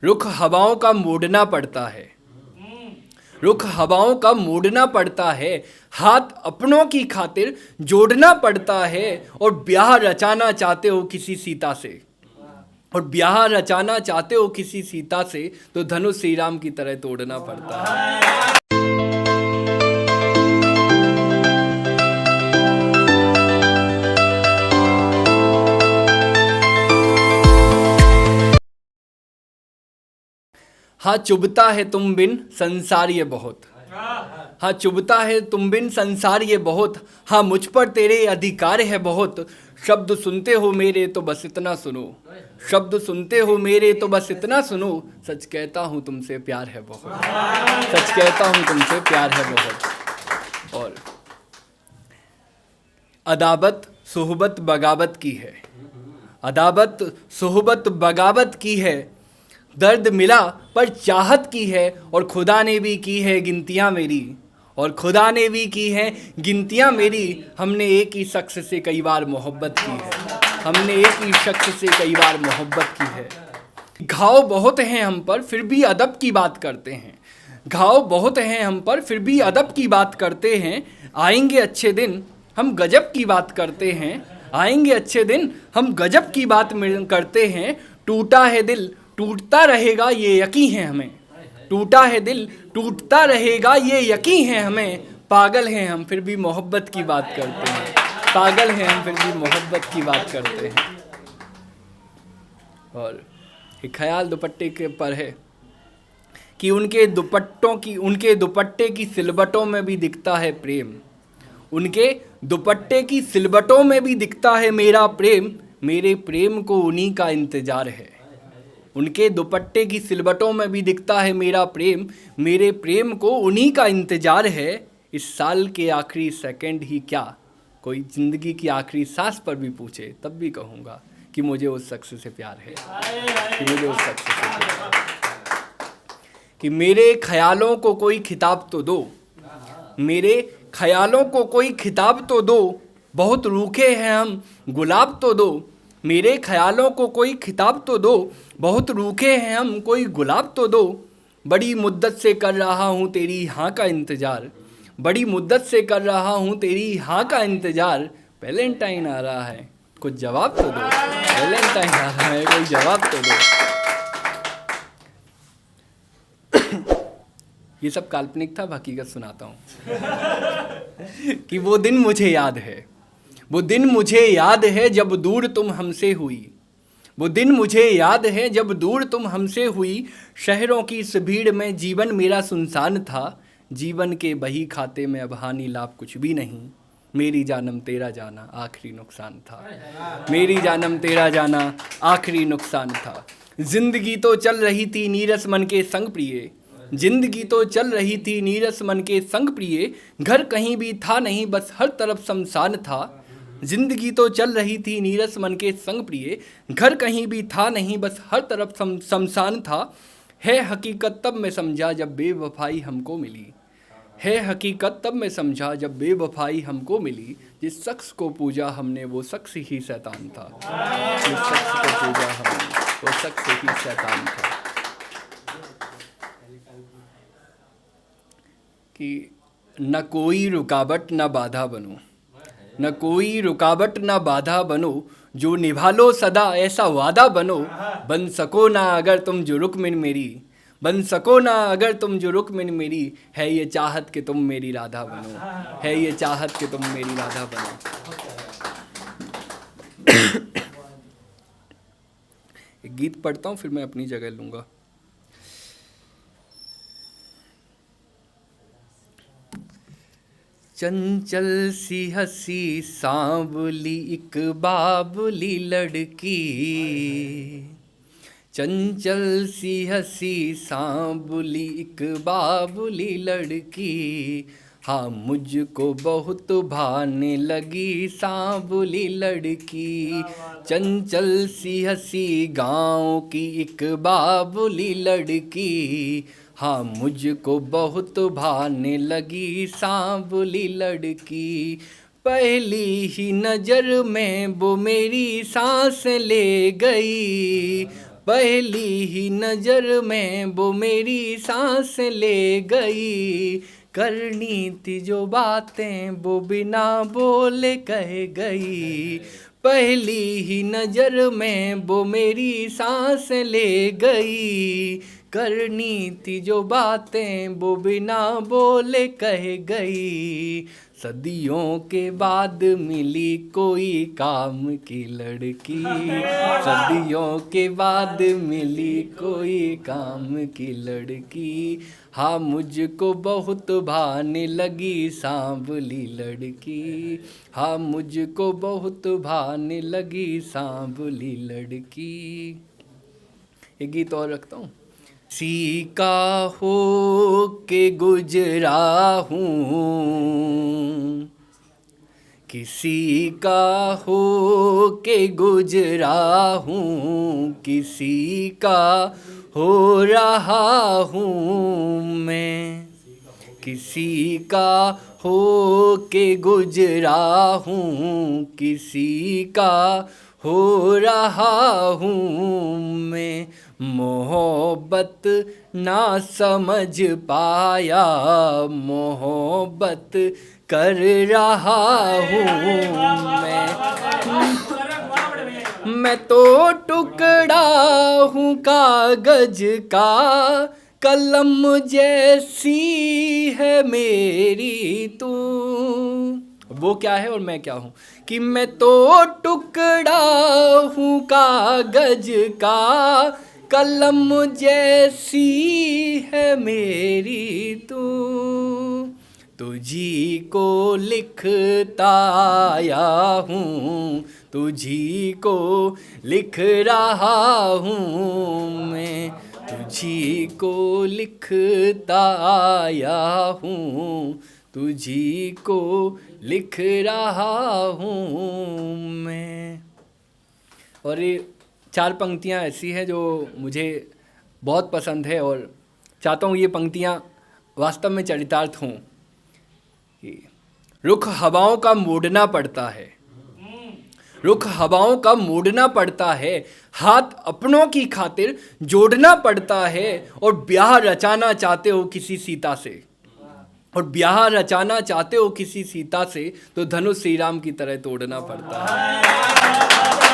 रुख हवाओं का मोड़ना पड़ता है, रुख हवाओं का मोड़ना पड़ता है, हाथ अपनों की खातिर जोड़ना पड़ता है। और ब्याह रचाना चाहते हो किसी सीता से, और ब्याह रचाना चाहते हो किसी सीता से, तो धनुष श्री राम की तरह तोड़ना पड़ता है। हाँ चुभता है तुम बिन संसार ये बहुत, हाँ चुभता है तुम बिन संसार ये बहुत, हाँ मुझ पर तेरे अधिकार है बहुत। शब्द सुनते हो मेरे तो बस इतना सुनो, शब्द सुनते हो मेरे तो बस इतना सुनो। सच कहता हूँ तुमसे प्यार है बहुत, सच कहता हूँ तुमसे प्यार है बहुत। और अदावत सोहबत बगावत की है, अदावत सोहबत बगावत की है। दर्द मिला पर चाहत की है, और खुदा ने भी की है गिनतियाँ मेरी, और खुदा ने भी की है गिनतियाँ मेरी। हमने एक ही शख्स से कई बार मोहब्बत की है, हमने एक ही शख्स से कई बार मोहब्बत की है। घाव बहुत हैं हम पर फिर भी अदब की बात करते हैं, घाव बहुत हैं हम पर फिर भी अदब की बात करते हैं। आएंगे अच्छे दिन हम गजब की बात करते हैं, आएंगे अच्छे दिन हम गजब की बात करते हैं। टूटा है दिल टूटता रहेगा ये यकीन है हमें, टूटा है दिल टूटता रहेगा ये यकीन है हमें। पागल हैं हम फिर भी मोहब्बत की बात करते हैं, पागल हैं हम फिर भी मोहब्बत की बात करते हैं। और एक ख्याल दुपट्टे के पर है कि उनके दुपट्टे की सिलबटों में भी दिखता है प्रेम, उनके दुपट्टे की सिलबटों में भी दिखता है मेरा प्रेम। मेरे प्रेम को उन्हीं का इंतजार है, उनके दुपट्टे की सिलबटों में भी दिखता है मेरा प्रेम, मेरे प्रेम को उन्हीं का इंतजार है। इस साल के आखिरी सेकंड ही क्या, कोई ज़िंदगी की आखिरी सांस पर भी पूछे तब भी कहूँगा कि मुझे उस शख्स से प्यार है, कि मुझे उस शख्स से प्यार है। कि मेरे ख्यालों को कोई खिताब तो दो, मेरे ख्यालों को कोई खिताब तो दो। बहुत रूखे हैं हम गुलाब तो दो, मेरे ख्यालों को कोई खिताब तो दो। बहुत रूखे हैं हम कोई गुलाब तो दो। बड़ी मुद्दत से कर रहा हूँ तेरी हाँ का इंतज़ार, बड़ी मुद्दत से कर रहा हूँ तेरी हाँ का इंतज़ार। वैलेंटाइन आ रहा है कुछ जवाब तो दो, वैलेंटाइन आ रहा है कोई जवाब तो दो। ये सब काल्पनिक था, हकीकत सुनाता हूँ। कि वो दिन मुझे याद है, वो दिन मुझे याद है जब दूर तुम हमसे हुई, वो दिन मुझे याद है जब दूर तुम हमसे हुई। शहरों की इस भीड़ में जीवन मेरा सुनसान था, जीवन के बही खाते में अब हानि लाभ कुछ भी नहीं। मेरी जानम तेरा जाना आखिरी नुकसान था, मेरी जानम तेरा जाना आखिरी नुकसान था। जिंदगी तो चल रही थी नीरस मन के संग प्रिय, जिंदगी तो चल रही थी नीरस मन के संग प्रिय। घर कहीं भी था नहीं बस हर तरफ शमशान था, जिंदगी तो चल रही थी नीरस मन के संग प्रिय। घर कहीं भी था नहीं बस हर तरफ शमशान था। है हकीकत तब मैं समझा जब बेवफाई हमको मिली, है हकीकत तब मैं समझा जब बेवफाई हमको मिली। जिस शख्स को पूजा हमने वो शख्स ही शैतान था, जिस शख्स को पूजा हमने वो शख्स ही शैतान था। कि न कोई रुकावट न बाधा बनो, न कोई रुकावट न बाधा बनो। जो निभा लो सदा ऐसा वादा बनो। बन सको ना अगर तुम जो रुकमिन मेरी, बन सको ना अगर तुम जो रुकमिन मेरी। है ये चाहत कि तुम मेरी राधा बनो, है ये चाहत कि तुम मेरी राधा बनो। एक गीत पढ़ता हूँ फिर मैं अपनी जगह लूँगा। चंचल सी हसी सांवली एक बाबुली लड़की, चंचल सी हसी सांवली एक बाबुली लड़की। हाँ मुझको बहुत भाने लगी सांवली लड़की। चंचल सी हसी गाँव की एक बाबुली लड़की। हाँ मुझको बहुत भाने लगी सांवली लड़की। पहली ही नज़र में वो मेरी सांस ले गई, पहली ही नजर में वो मेरी सांस ले गई, करनी थी जो बातें वो बिना बोले कह गई। पहली ही नजर में वो मेरी सांस ले गई, करनी थी जो बातें वो बिना बोले कह गई। सदियों के बाद मिली कोई काम की लड़की, सदियों के बाद मिली कोई काम की लड़की। हाँ मुझको बहुत भाने लगी सांवली लड़की, हाँ मुझको बहुत भाने लगी सांवली लड़की। एक गीत और रखता हूँ। किसी का हो के गुजरा हूँ, किसी का हो के गुजरा हूँ, किसी का हो रहा हूँ मैं, किसी का हो के गुजरा हूँ, किसी का हो रहा हूँ मैं। मोहब्बत ना समझ पाया, मोहब्बत कर रहा हूँ मैं तो टुकड़ा हूँ कागज का, कलम जैसी है मेरी तू। वो क्या है और मैं क्या हूँ कि मैं तो टुकड़ा हूँ कागज का, कलम जैसी है मेरी तू। तुझी को लिखता आया हूँ, तुझी को लिख रहा हूँ मैं, तुझी को लिखता आया हूँ, तुझी को लिख रहा हूँ मैं। और ये 4 पंक्तियाँ ऐसी हैं जो मुझे बहुत पसंद है और चाहता हूँ ये पंक्तियाँ वास्तव में चरितार्थ हों। रुख हवाओं का मोड़ना पड़ता है, रुख हवाओं का मोड़ना पड़ता है, हाथ अपनों की खातिर जोड़ना पड़ता है। और ब्याह रचाना चाहते हो किसी सीता से, और ब्याह रचाना चाहते हो किसी सीता से, तो धनुष श्री राम की तरह तोड़ना पड़ता है।